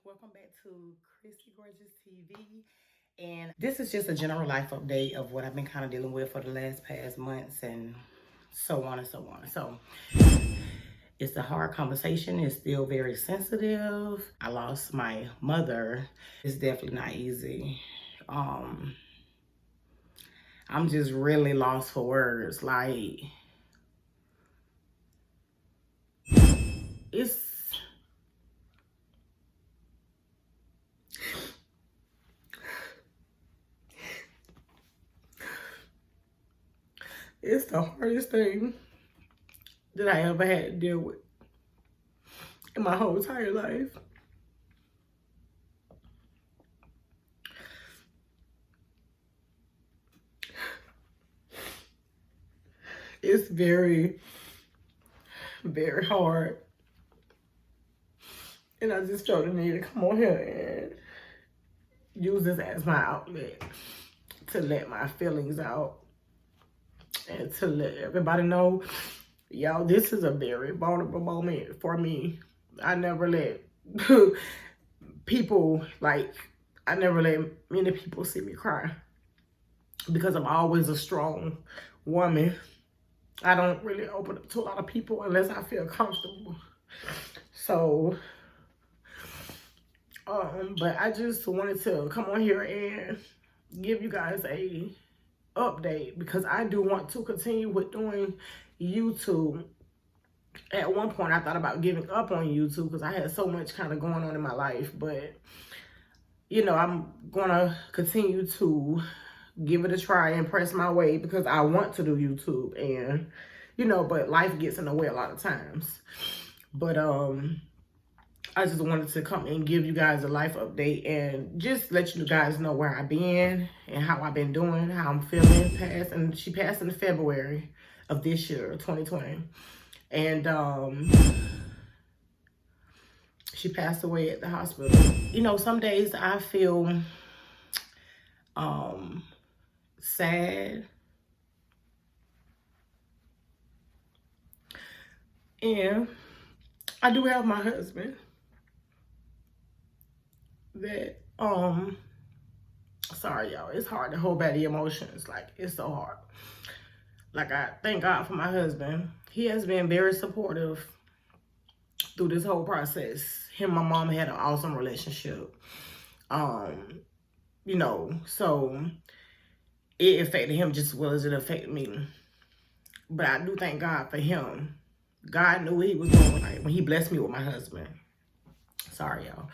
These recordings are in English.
Welcome back to Chrissy Gorgeous TV. And this is just a general life update of what I've been kind of dealing with for the last past months and so on and so on. So it's a hard conversation. It's still very sensitive. I lost my mother. It's definitely not easy. I'm just really lost for words. Like, it's it's the hardest thing that I ever had to deal with in my whole entire life. It's very, very hard. And I just felt the need to come on here and use this as my outlet to let my feelings out and to let everybody know, y'all, this is a very vulnerable moment for me. I never let people, I never let many people see me cry because I'm always a strong woman. I don't really open up to a lot of people unless I feel comfortable. So, but I just wanted to come on here and give you guys a update because I do want to continue with doing YouTube. At one point, I thought about giving up on YouTube because I had so much kind of going on in my life. But, you know, I'm going to continue to give it a try and press my way because I want to do YouTube. And, you know, but life gets in the way a lot of times. But, I just wanted to come and give you guys a life update and just let you guys know where I've been and how I've been doing, how I'm feeling. And she passed in February of this year, 2020. And she passed away at the hospital. You know, some days I feel sad. And I do have my husband that sorry y'all, it's hard to hold back the emotions. Like, it's so hard. Like, I thank God for my husband. He has been very supportive through this whole process. Him and my mom had an awesome relationship. You know, so it affected him just as well as it affected me. But I do thank God for him. God knew what he was doing when he blessed me with my husband. Sorry, y'all.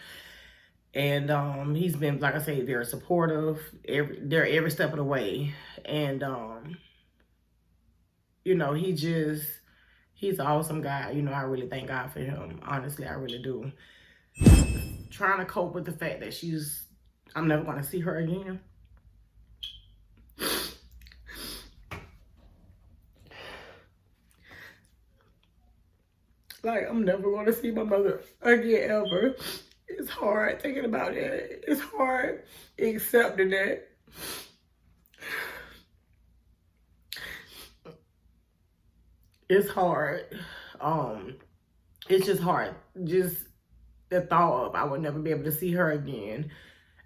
And he's been, like I say, very supportive every step of the way. And you know, he's an awesome guy. You know, I really thank God for him. Honestly, I really do. Trying to cope with the fact that I'm never going to see her again. Like, I'm never going to see my mother again, ever. It's hard thinking about it. It's hard accepting that. It's hard. It's just hard. Just the thought of I would never be able to see her again.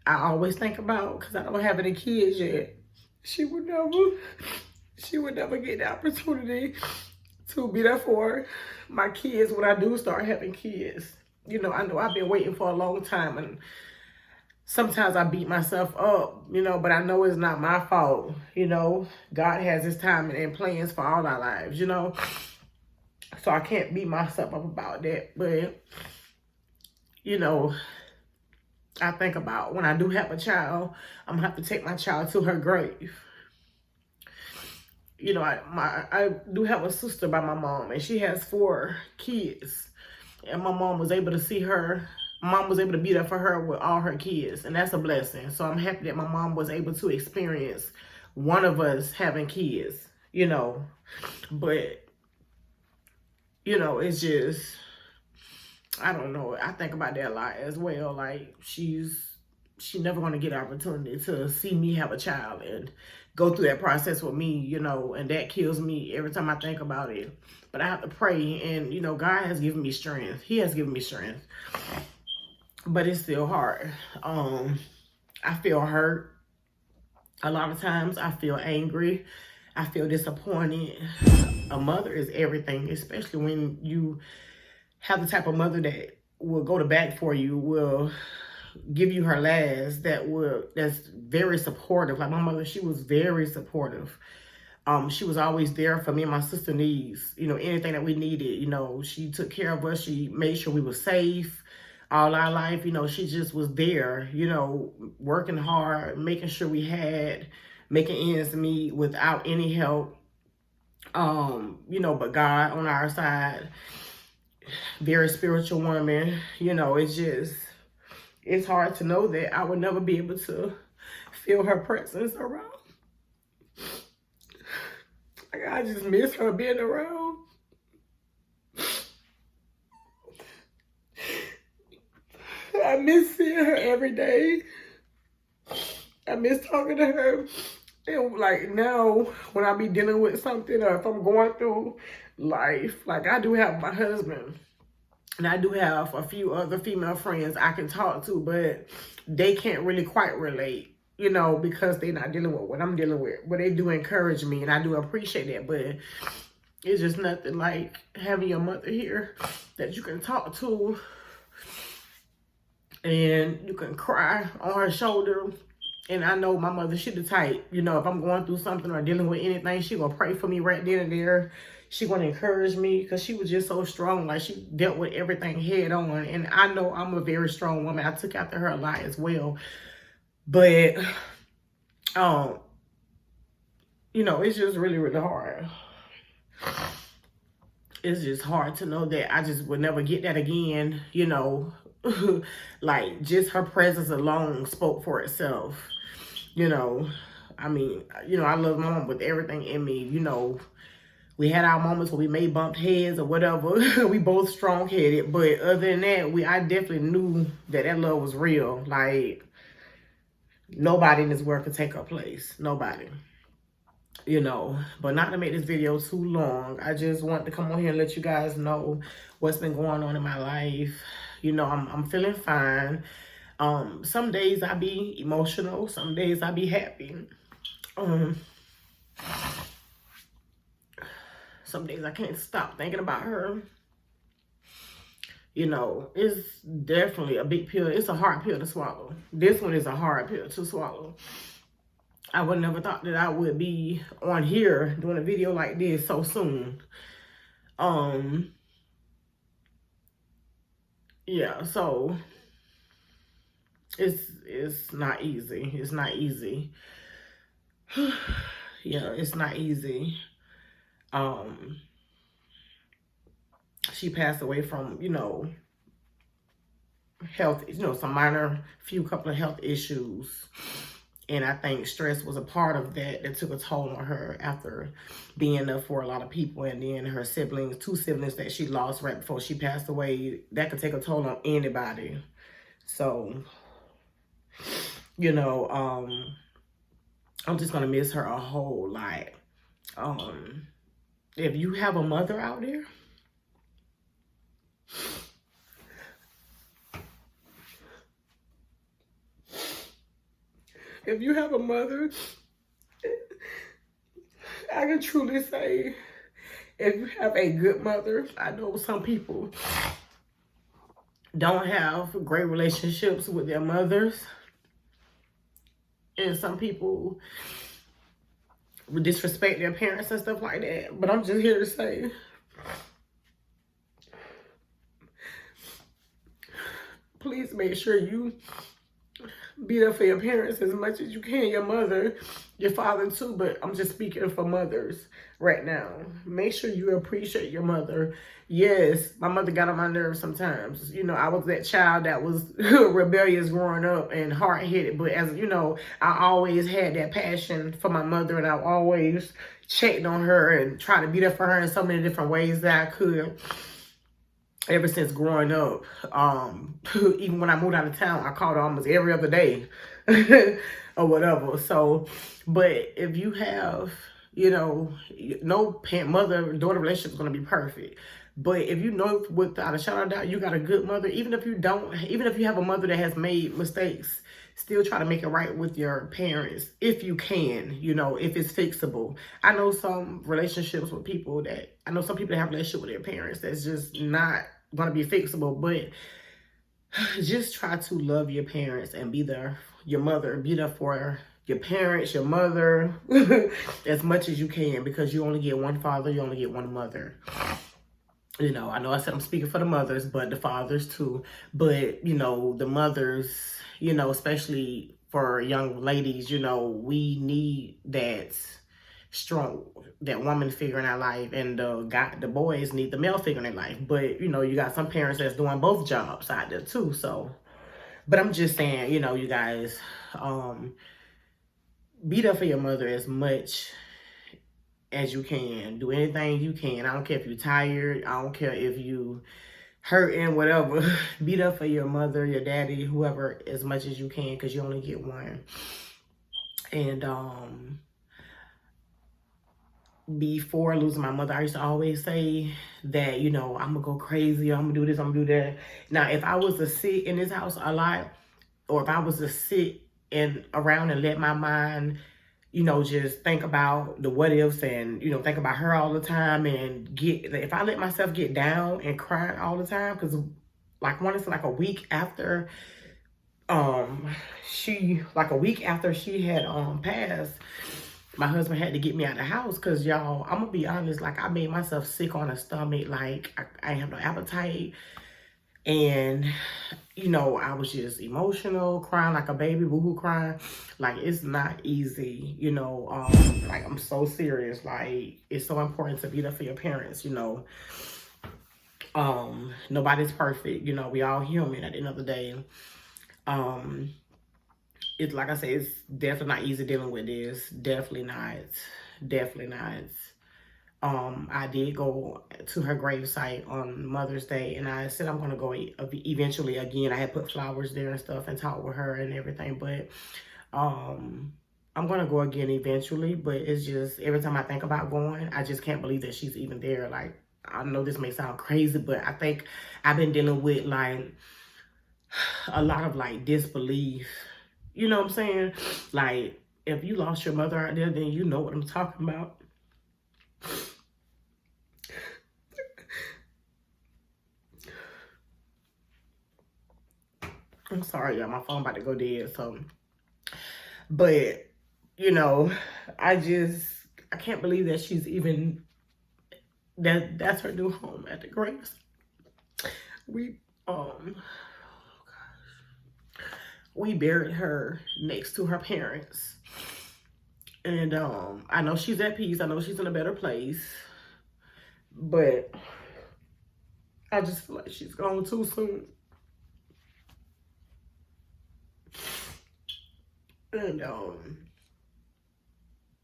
I always think about, because I don't have any kids yet, she would never get the opportunity to be there for my kids when I do start having kids. You know I've been waiting for a long time, and sometimes I beat myself up, you know, but I know it's not my fault. You know, God has his time and plans for all our lives, you know. So I can't beat myself up about that. But, you know, I think about when I do have a child, I'm going to have to take my child to her grave. You know, I do have a sister by my mom, and she has 4 kids. And my mom was able to see her. Mom was able to be there for her with all her kids, and that's a blessing. So I'm happy that my mom was able to experience one of us having kids, you know. But, you know, it's just, I don't know. I think about that a lot as well. Like, she's never going to get an opportunity to see me have a child and go through that process with me, you know, and that kills me every time I think about it. But I have to pray, and, you know, God has given me strength. He has given me strength. but it's still hard. I feel hurt. A lot of times I feel angry. I feel disappointed. A mother is everything, especially when you have the type of mother that will go to bat for you, will give you her last, that's very supportive. Like my mother, she was very supportive. She was always there for me and my sister needs, anything that we needed. She took care of us. She made sure we were safe all our life. She just was there, working hard, making sure making ends meet without any help. But God on our side, very spiritual woman. It's hard to know that I would never be able to feel her presence around. Like, I just miss her being around. I miss seeing her every day. I miss talking to her. And like now, when I be dealing with something or if I'm going through life, like I do have my husband and I do have a few other female friends I can talk to, but they can't really quite relate, because they're not dealing with what I'm dealing with. But they do encourage me and I do appreciate that. But it's just nothing like having your mother here that you can talk to and you can cry on her shoulder. And I know my mother, she the type, if I'm going through something or dealing with anything, she gonna pray for me right then and there. She gonna encourage me because she was just so strong. Like, she dealt with everything head on. And I know I'm a very strong woman. I took after her a lot as well. But, it's just really, really hard. It's just hard to know that I just would never get that again, like just her presence alone spoke for itself. I love my mom with everything in me. We had our moments where we may bump heads or whatever. We both strong-headed, but other than that, I definitely knew that love was real. Like, nobody in this world could take her place. Nobody. But not to make this video too long, I just want to come on here and let you guys know what's been going on in my life. I'm feeling fine. Some days I be emotional, some days I be happy. Some days I can't stop thinking about her. It's definitely a big pill. It's a hard pill to swallow. This one is a hard pill to swallow. I would never thought that I would be on here doing a video like this so soon. Yeah, so it's not easy. It's not easy. Yeah, it's not easy. She passed away from, health, some couple of health issues. And I think stress was a part of that took a toll on her after being there for a lot of people. And then her siblings, 2 siblings that she lost right before she passed away, that could take a toll on anybody. So, I'm just going to miss her a whole lot. If you have a mother out there, if you have a mother, I can truly say, if you have a good mother, I know some people don't have great relationships with their mothers. And some people disrespect their parents and stuff like that. But I'm just here to say, please make sure you be there for your parents as much as you can, your mother, your father too, but I'm just speaking for mothers right now. Make sure you appreciate your mother. Yes, my mother got on my nerves sometimes. I was that child that was rebellious growing up and hard-headed, but as I always had that passion for my mother, and I always checked on her and tried to be there for her in so many different ways that I could. Ever since growing up, even when I moved out of town, I called her almost every other day or whatever. So, but if you have, no mother-daughter relationship is going to be perfect. But if you know without a shadow of doubt you got a good mother, even if you don't, even if you have a mother that has made mistakes, still try to make it right with your parents if you can, you know, if it's fixable. I know some relationships with people that, I know some people that have a relationship with their parents that's just not going to be fixable, but just try to love your parents and be there, your mother, be there for your parents, your mother, as much as you can, because you only get one father, you only get one mother. You know, I know I said I'm speaking for the mothers, but the fathers too. But, you know, the mothers, you know, especially for young ladies, you know, we need that strong, that woman figure in our life, and the boys need the male figure in their life. But, you know, you got some parents that's doing both jobs out there too. So, but I'm just saying, you know, you guys, be there for your mother as much as you can. Do anything you can. I don't care if you're tired. I don't care if you hurting, whatever. Be there for your mother, your daddy, whoever, as much as you can, because you only get one. And before losing my mother, I used to always say that, you know, I'm gonna go crazy, I'm gonna do this, I'm gonna do that. Now, if I was to sit in this house a lot, or if I was to sit around and let my mind, you know, just think about the what ifs, and, you know, think about her all the time, and if I let myself get down and cry all the time, because like one is like a week after she had passed, my husband had to get me out of the house, because y'all, I'm gonna be honest, like I made myself sick on the stomach, like I ain't have no appetite. And, you know, I was just emotional, crying like a baby, boohoo crying. Like, it's not easy, you know. Like, I'm so serious. Like, it's so important to be there for your parents, you know. Nobody's perfect, you know. We all human at the end of the day. It's like I say, it's definitely not easy dealing with this. Definitely not. Definitely not. I did go to her gravesite on Mother's Day, and I said I'm gonna go eventually again. I had put flowers there and stuff and talked with her and everything, but I'm gonna go again eventually. But it's just every time I think about going, I just can't believe that she's even there. Like, I know this may sound crazy, but I think I've been dealing with like a lot of like disbelief. You know what I'm saying? Like, if you lost your mother out there, then you know what I'm talking about. I'm sorry, y'all. My phone about to go dead. So, but, you know, I can't believe that she's even, that's her new home at the graves. We buried her next to her parents. And I know she's at peace. I know she's in a better place. But I just feel like she's gone too soon. And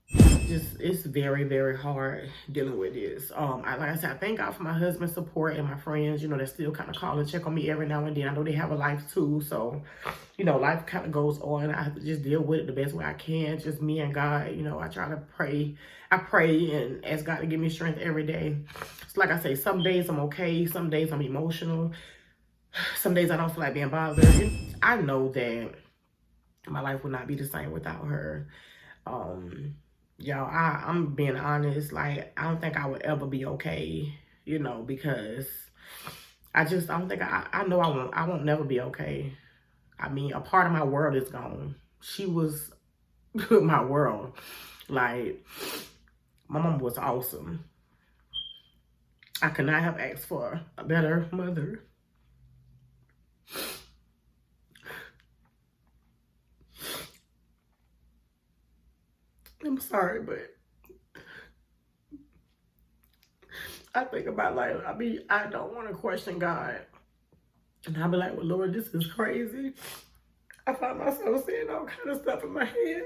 it's very, very hard dealing with this. Like I said, I thank God for my husband's support and my friends, you know, that still kind of call and check on me every now and then. I know they have a life too, so, you know, life kind of goes on. I have to just deal with it the best way I can. Just me and God, you know, I try to pray. I pray and ask God to give me strength every day. It's like I say, some days I'm okay, some days I'm emotional, some days I don't feel like being bothered. And I know that my life would not be the same without her. Y'all, I'm being honest. Like, I don't think I would ever be okay, you know, because I don't think I know I won't never be okay. I mean, a part of my world is gone. She was my world. Like, my mom was awesome. I could not have asked for a better mother. I'm sorry, but I think about, like, I don't want to question God. And I'll be like, well, Lord, this is crazy. I find myself saying all kind of stuff in my head.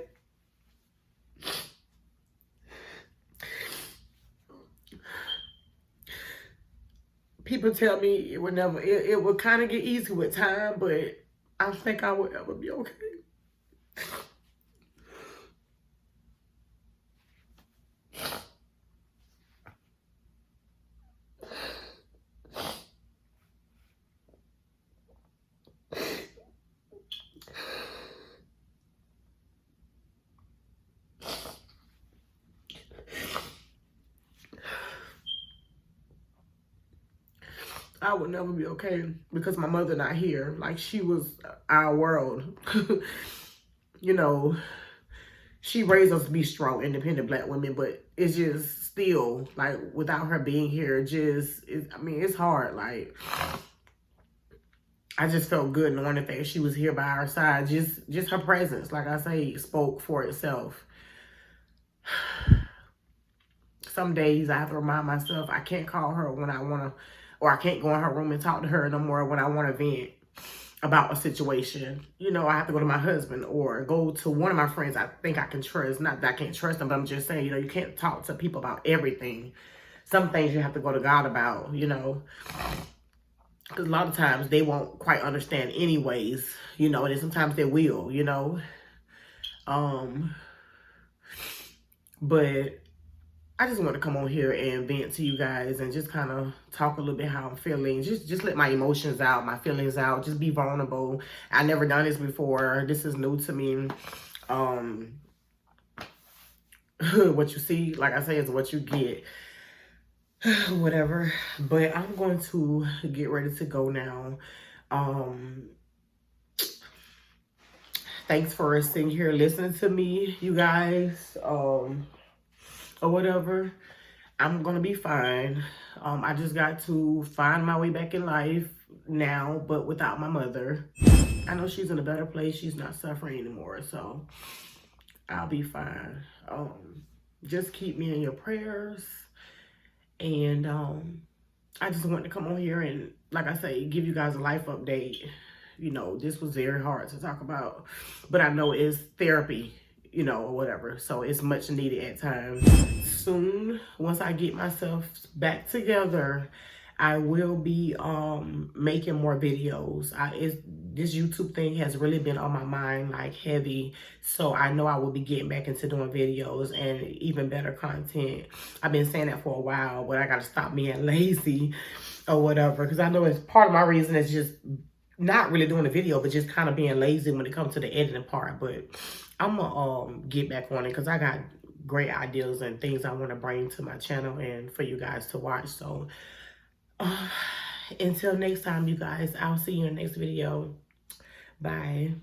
People tell me it would never, it would kind of get easy with time, but I don't think I would ever be okay. I would never be okay because my mother not here. Like, she was our world. You know, she raised us to be strong, independent Black women, but it's just still, like, without her being here, I mean, it's hard. Like, I just felt good knowing that she was here by our side. Just her presence, like I say, spoke for itself. Some days I have to remind myself I can't call her when I want to, or I can't go in her room and talk to her no more when I want to vent about a situation. You know, I have to go to my husband or go to one of my friends I think I can trust. Not that I can't trust them, but I'm just saying, you know, you can't talk to people about everything. Some things you have to go to God about, you know. Because a lot of times they won't quite understand anyways, you know, and then sometimes they will, you know. But I just want to come on here and vent to you guys and just kind of talk a little bit how I'm feeling. Just let my emotions out, my feelings out. Just be vulnerable. I never done this before. This is new to me. What you see, like I say, is what you get. Whatever. But I'm going to get ready to go now. Thanks for sitting here listening to me, you guys. Or whatever. I'm gonna be fine. I just got to find my way back in life now, but without my mother. I know she's in a better place. She's not suffering anymore, so I'll be fine. Just keep me in your prayers. And I just wanted to come on here and, like I say, give you guys a life update. You know, this was very hard to talk about, but I know it's therapy, you know, or whatever. So it's much needed at times. Soon, once I get myself back together, I will be making more videos. This YouTube thing has really been on my mind, like, heavy. So I know I will be getting back into doing videos and even better content. I've been saying that for a while, but I got to stop being lazy or whatever. Because I know it's part of my reason is just not really doing a video, but just kind of being lazy when it comes to the editing part. But I'm going to get back on it because I got great ideas and things I want to bring to my channel and for you guys to watch. So until next time, you guys, I'll see you in the next video. Bye.